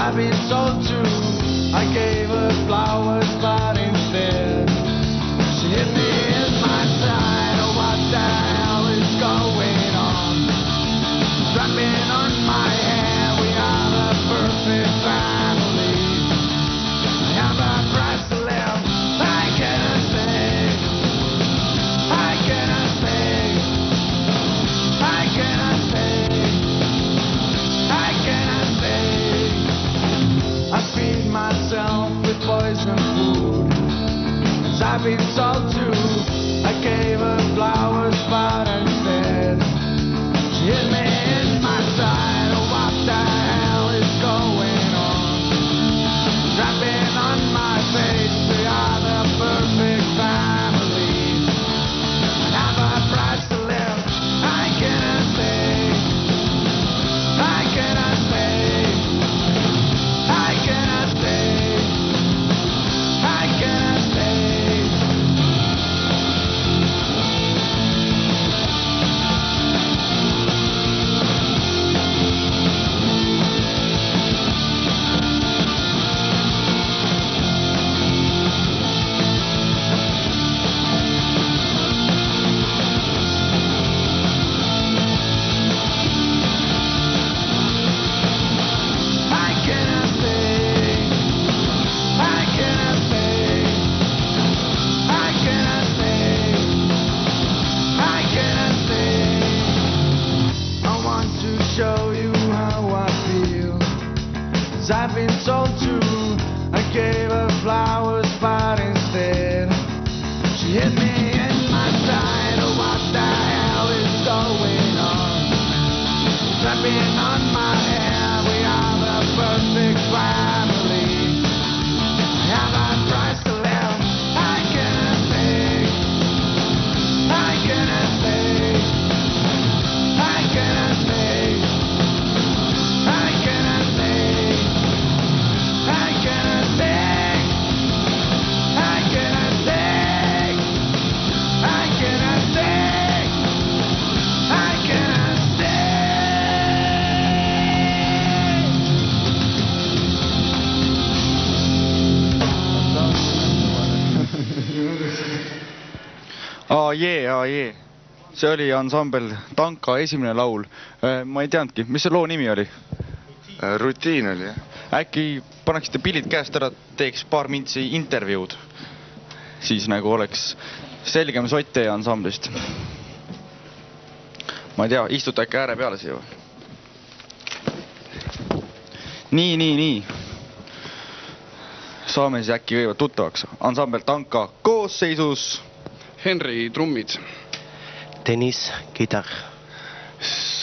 I've been told to. I gave her flowers, but instead she hit me in my side. Oh, what the hell is going on? Wrapping on my hair, we are the perfect family. I have a price to live. I cannot stay. I cannot stay. I cannot stay. I cannot stay. I feed myself with poison food, as I've been told to. I gave her flowers, but instead she hit me in my side. Oh, what the hell is going on? Dropping on my face, we are the perfect family. I have a price to live. I cannot stay. I cannot stay. I cannot stay. I cannot stay. I've been told to. I gave her flowers, but instead she hit me in my side. Oh, what the hell is going on? Wrapping on my hair, we are the perfect family. I have a price to live. I cannot stay. I cannot stay. I cannot stay. I cannot stay. I cannot stay. I cannot stay. I cannot stay. I cannot stay. jee. See oli ansambel Tanka esimene laul. Ma ei teadnudki, mis see loo nimi oli? Rutiin oli, jah. Äkki paneksite pillid käest ära, teeks paar mintsi intervjuud. Siis nagu oleks selgem sott teie ansamblist. Ma ei tea, istute äkki ääre peale siia või? Nii. Saame siis äkki kõigepealt tuttavaks. Ansambel Tanka koosseisus. Henri trummid. Tõnis kitar.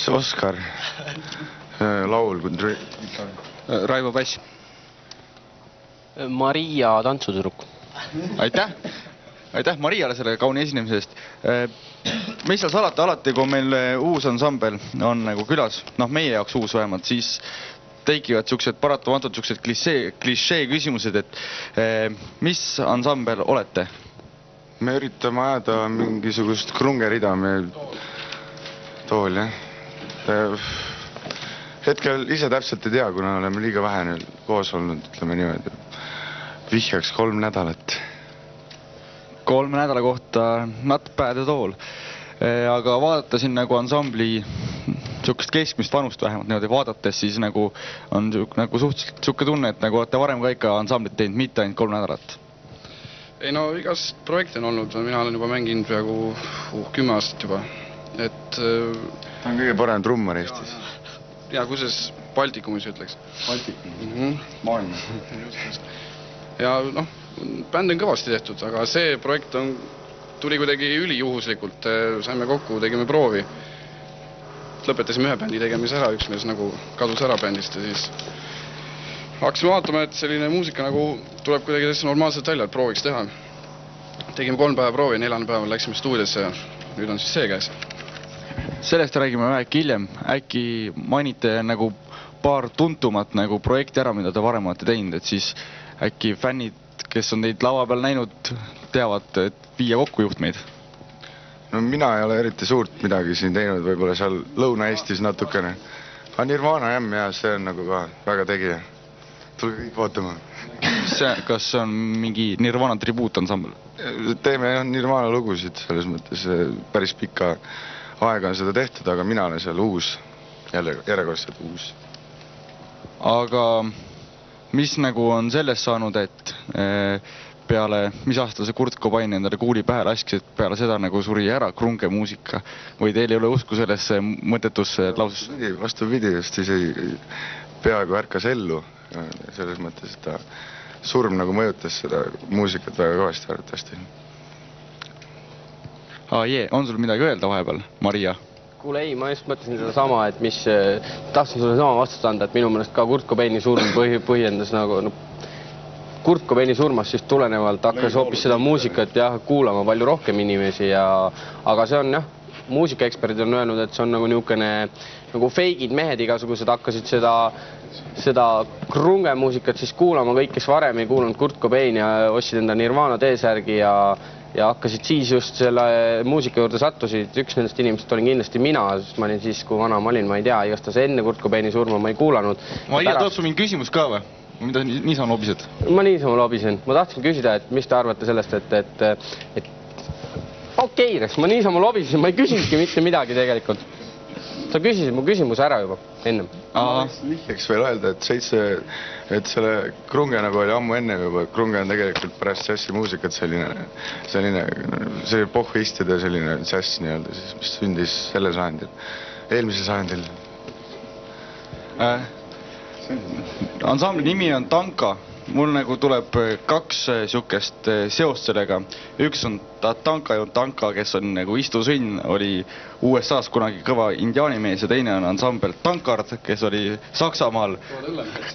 Oskar laul. Raivo bass. Maria tantsutüdruk. Aitäh Mariale selle kauni esinemise eest. Mis seal salata alati, kui meil uus ansambel on nagu külas, meie jaoks uus vähemalt, siis teikivad siuksed paratamatult siuksed klišee küsimused, et mis ansambel olete? Me üritame ajada mingisugust krungerida meil tool, jah. Hetkel ise täpselt ei tea, kuna oleme liiga vähe nüüd koos olnud, ütleme niimoodi. Vihjaks 3 nädalat. 3 nädala kohta not bad at all. Aga vaadata siin nagu ansambli siukest keskmist vanust vähemalt niimoodi vaadates, siis nagu on nagu suhteliselt siuke tunne, et nagu olete varem ka ikka ansamblit teinud, mitte ainult 3 nädalat. Ei no igast projekti on olnud, mina olen juba mänginud peaaegu 10 aastat juba. Ta on kõige parem trummar Eestis. Ja kuses Baltikumis ütleks. Baltikum, maailma. Ja bänd on kõvasti tehtud, aga see projekt tuli kuidagi ülijuhuslikult. Saime kokku, tegime proovi. Lõpetasime ühe bändi tegemise ära, üks mees nagu kadus ära bändist ja siis hakkasime vaatama, et selline muusika nagu tuleb kuidagi täitsa normaalselt välja, et prooviks teha. Tegime 3 päeva proovi, 4. päeval läksime stuudiosse ja nüüd on siis see käes. Sellest räägime äkki hiljem. Äkki mainite nagu paar tuntumat nagu projekti ära, mida te varem olete teinud, et siis äkki fännid, kes on teid lava peal näinud, teavad, et viia kokku juhtmeid? No mina ei ole eriti suurt midagi siin teinud, võib-olla seal Lõuna-Eestis natukene. Aga Nirvana Jam, ja see on nagu ka väga tegija. tulge kõik vaatama. Kas see on mingi Nirvana tribuutansambel? Teeme Nirvana lugusid, selles mõttes päris pikka aega on seda tehtud, aga mina olen seal uus, järjekordselt uus. Aga mis nagu on sellest saanud, et peale, mis aastal see Kurt Cobain endale kuuli pähe laskis, et peale seda nagu suri ära krunge muusika või teil ei ole usku sellesse mõttetusse lauses? Vastupidi, just isegi peaaegu ärkas ellu, selles mõttes, et ta surm nagu mõjutas seda muusikat väga kõvasti arvatavasti. On sul midagi öelda vahepeal, Maria? Kuule ei, ma just mõtlesin seda sama, et tahtsin sulle sama vastust anda, et minu meelest ka Kurt Cobaini surm põhjendas nagu Kurt Cobaini surmast siis tulenevalt hakkas hoopis seda muusikat kuulama palju rohkem inimesi aga see on muusikaeksperdid on öelnud, et see on nagu niisugune nagu feigid mehed igasugused hakkasid seda krunge muusikat siis kuulama, kõik, kes varem ei kuulanud Kurt Cobaini ja ostsid enda Nirvana T-särgi ja hakkasid siis just selle muusika juurde sattusid. Üks nendest inimesest olin kindlasti mina, sest ma olin siis, kui vana ma olin, ma ei tea, igatahes enne Kurt Cobaini surma ma ei kuulanud. Maria, tuleb sul mingi küsimus ka või? Mida niisama lobised? Ma niisama lobisen. Ma tahtsin küsida, et mis te arvate sellest, et okei, ma niisama lobisin, ma ei küsinudki mitte midagi tegelikult. Sa küsisid mu küsimuse ära juba ennem. Lihjaks veel öelda, et selle krunge nagu oli ammu enne juba. Krunge on tegelikult pärast džässi muusikat selline pohhistide selline džäss nii-öelda, mis sündis selle sajandil, eelmisel sajandil. Ansambli nimi on Tanka. Mul nagu tuleb kaks sihukest seost sellega. Üks on Tatanka ja Tanka, kes on nagu istusõnn, oli USA-s kunagi kõva indiaanimees ja teine on ansambel Tankard, kes oli Saksamaal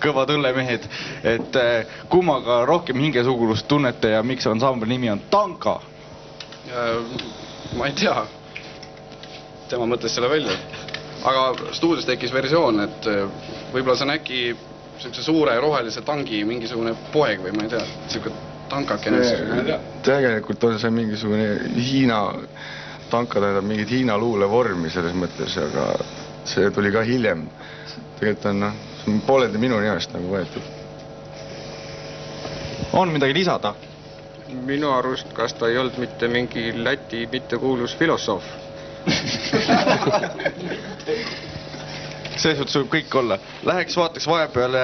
kõvad õllemehed. Et kummaga rohkem hingesugulust tunnete ja miks ansambli nimi on Tanka? Ma ei tea. Tema mõtles selle välja. Aga stuudios tekkis versioon, et võib-olla see on äkki suure rohelise tangi mingisugune poeg või ma ei tea, siuke tankakene. Tegelikult on see mingisugune Hiina tanka, tähendab mingit Hiina luule vormi selles mõttes, aga see tuli ka hiljem. Tegelikult on pooledi minu nimest nagu võetud. On midagi lisada? Minu arust, kas ta ei olnud mitte mingi Läti mittekuulus filosoof? See suhtes võib kõik olla. Läheks vaataks vahepeale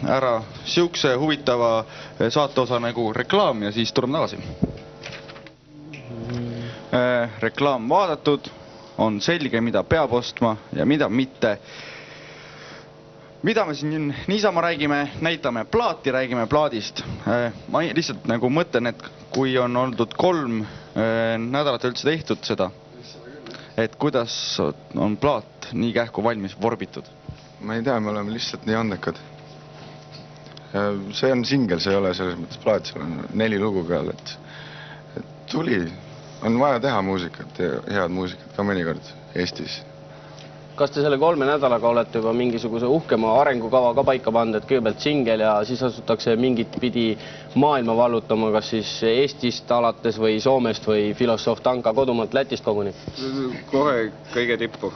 ära siukse huvitava saateosa nagu reklaam ja siis tuleme tagasi. Reklaam vaadatud, on selge, mida peab ostma ja mida mitte. Mida me siin niisama räägime, näitame plaati, räägime plaadist. Ma lihtsalt nagu mõtlen, et kui on oldud 3 nädalat üldse tehtud seda, et kuidas on plaat nii kähku valmis vorbitud? Ma ei tea, me oleme lihtsalt nii andekad. See on singel, see ei ole selles mõttes plaat, seal on 4 lugu peal, et tuli, on vaja teha muusikat ja head muusikat ka mõnikord Eestis. Kas te selle 3 nädalaga olete juba mingisuguse uhkema arengukava ka paika pannud, et kõigepealt singel ja siis asutakse mingit pidi maailma vallutama, kas siis Eestist alates või Soomest või filosoof Tanka kodumaalt Lätist koguni? Kohe kõige tippu,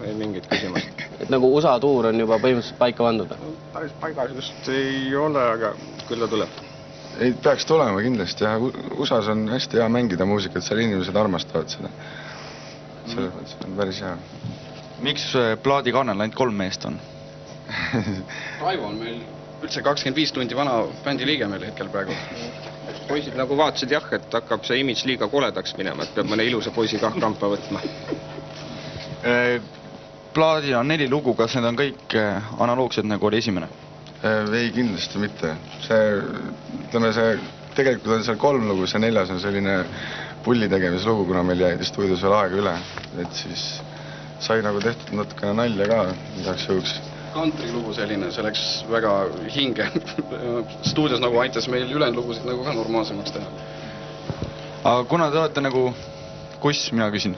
ei mingit küsimust. Et nagu USA tuur on juba põhimõtteliselt paika pandud? Päris paigas just ei ole, aga küll ta tuleb. Ei peaks tulema kindlasti ja USAs on hästi hea mängida muusikat, seal inimesed armastavad seda. Selles mõttes on päris hea. Miks plaadikanel ainult 3 meest on? Raivo on meil üldse 25 tundi vana bändi liige meil hetkel praegu. Poisid nagu vaatasid jah, et hakkab see imidž liiga koledaks minema, et peab mõne ilusa poisi kah kampa võtma. Plaadil on 4 lugu, kas need on kõik analoogsed nagu oli esimene? Ei, kindlasti mitte. Tegelikult on seal 3 lugu, see 4 on selline pulli tegemislugu, kuna meil jäi stuudios veel aega üle, et siis sai nagu tehtud natukene nalja ka midagi juhuks. Country lugu selline, see läks väga hinge. Stuudios nagu aitas meil ülejäänud lugusid nagu ka normaalsemaks teha. Aga kuna te olete nagu, mina küsin,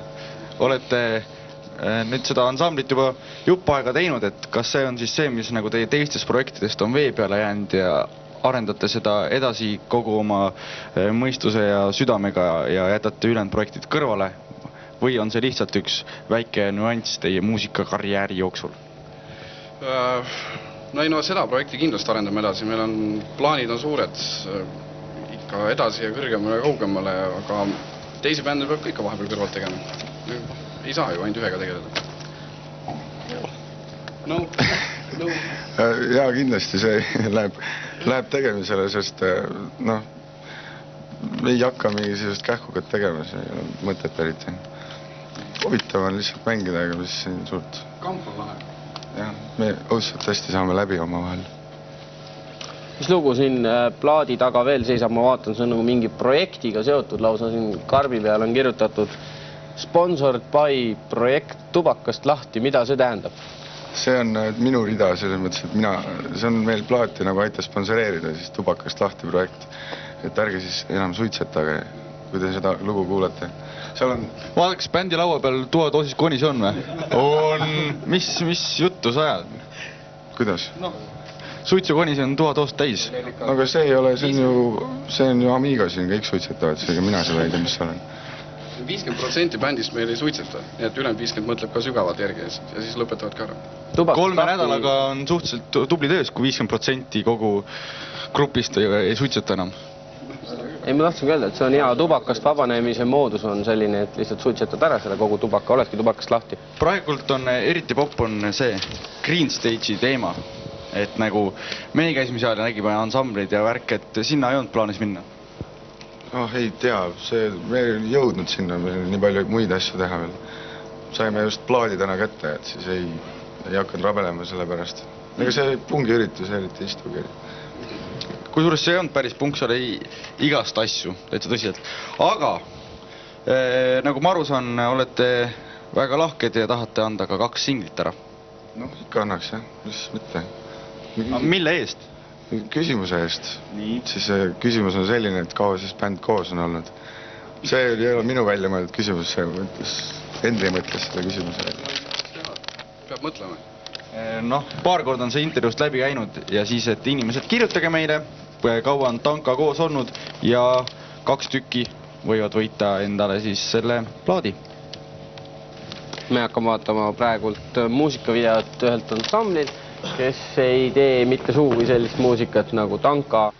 olete nüüd seda ansamblit juba jupp aega teinud, et kas see on siis see, mis nagu teie teistest projektidest on vee peale jäänud ja arendate seda edasi kogu oma mõistuse ja südamega ja jätate ülejäänud projektid kõrvale? Või on see lihtsalt üks väike nüanss teie muusikakarjääri jooksul? no ei no seda projekti kindlasti arendame edasi, meil on plaanid on suured ikka edasi ja kõrgemale ja kaugemale, aga teisi bände peab ikka vahepeal kõrvalt tegema. Ei saa ju ainult ühega tegeleda. No. Ja kindlasti see läheb tegemisele, sest noh, ei hakka mingisugust kähkukat tegema, see ei ole mõtet eriti. Huvitav on lihtsalt mängida, aga mis siin suurt. Kamp on lahe. Jah, me õudselt hästi saame läbi oma vahel. Mis lugu siin plaadi taga veel seisab, ma vaatan, see on nagu mingi projektiga seotud, lausa siin karbi peal on kirjutatud Sponsored by projekt Tubakast lahti, mida see tähendab? See on minu rida, selles mõttes, et see on meil plaati nagu aitas sponsoreerida, siis Tubakast lahti projekt. Et ärge siis enam suitsetage, kui te seda lugu kuulete. Seal on... Vaadaks bändi laua peal tuadoosis konis on või? On. Mis juttu sa ajad? Kuidas? No, suitsukonis on tuadoost täis. Aga see ei ole, see on ju Amiga siin, kõik suitsetavad, seega mina seda ei tea, mis seal on. 50% bändist meil ei suitseta, nii et ülem 50 mõtleb ka sügavalt järgi ja siis lõpetavad ka ära. 3 nädalaga on suhteliselt tubli töös, kui 50% kogu grupist ei suitseta enam. Ei, ma tahtsin öelda, et see on hea tubakast vabanemise moodus on selline, et lihtsalt suitsetad ära selle kogu tubaka, oledki tubakast lahti. Praegult on eriti popp on see Green Stage'i teema, et nagu meie käisime seal ja nägime ansambleid ja värk, et sinna ei olnud plaanis minna. Ei tea, me ei jõudnud sinna, meil nii palju muid asju teha veel. Saime just plaadi täna kätte, et siis ei hakanud rabelema selle pärast. Ega see pungi üritus eriti istugi. Kusjuures see on päris punk, seal ei igast asju, täitsa tõsiselt. Aga nagu ma aru saan, olete väga lahked ja tahate anda ka 2 singlit ära. Noh, ikka annaks, jah, mis mitte. Mille eest? Küsimuse eest. Siis küsimus on selline, et kaua siis bänd koos on olnud. See ei ole minu välja mõeldud küsimus, see Endri mõtles seda küsimuse. Peab mõtlema. Noh, paar korda on see intervjuust läbi käinud ja siis, et inimesed kirjutage meile, kaua on Tanka koos olnud ja 2 tükki võivad võita endale siis selle plaadi. Me hakkame vaatama praegult muusikavideot ühelt ansamblilt, kes ei tee mitte suugi sellist muusikat nagu Tanka.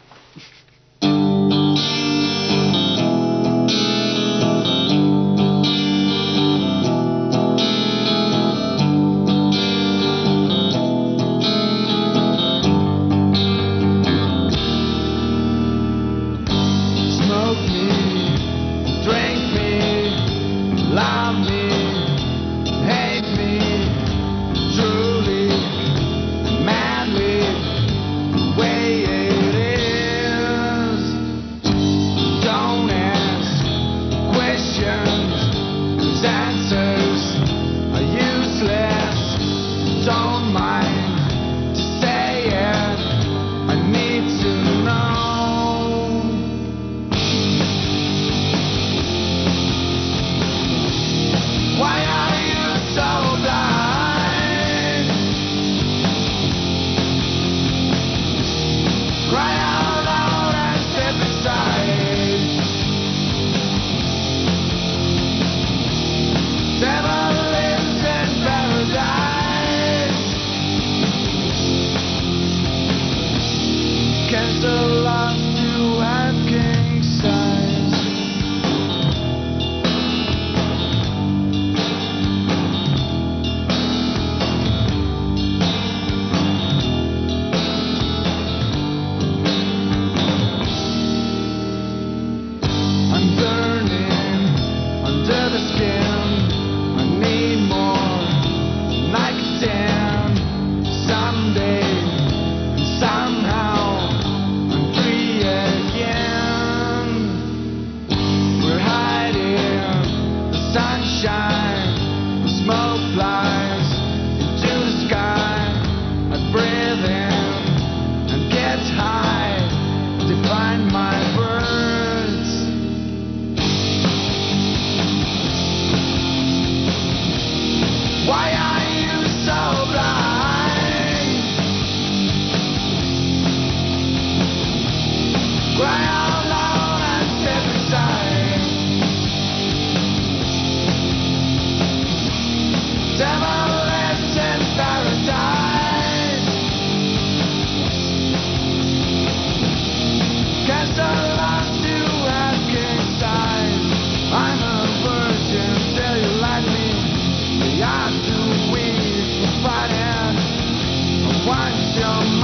Way it is. no